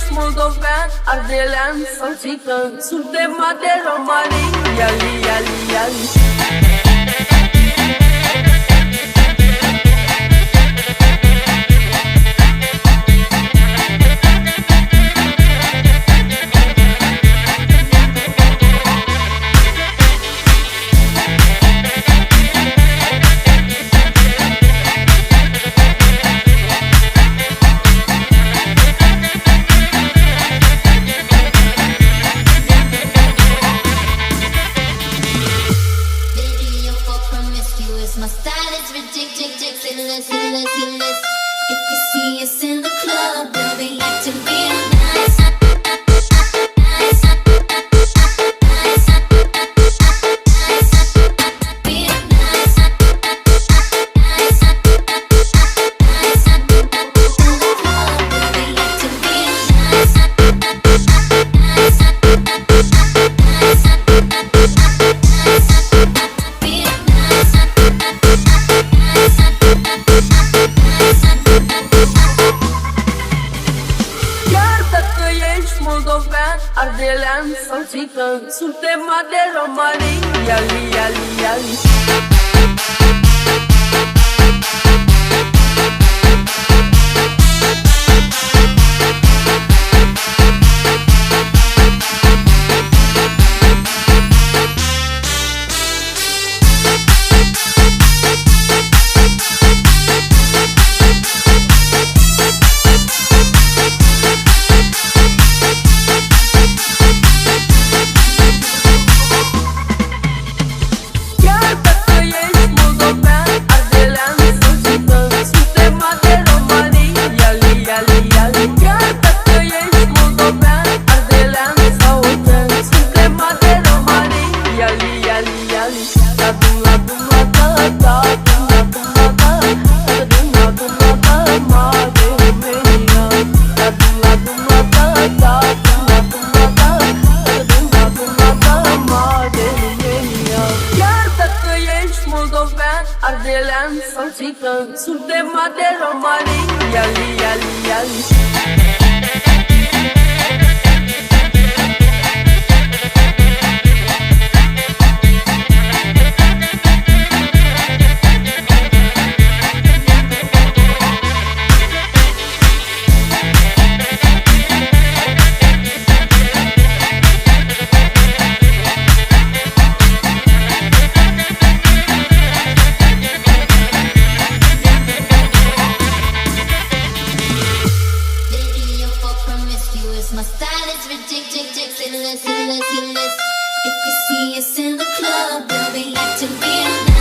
ești moldovean, ardelean sau țigan, suntem de romanii. Iali, iali, iali. My style is ridiculous. If you see us in the club, they'll be acting real nice. Moldovean, ardelean sau țigan, suntem de romanii. Iali, iali, iali. Ardelean sau țigan, suntem de romanii. Iali, iali, iali. My style is ridiculous. If you see us in the club, they'll be acting real nice.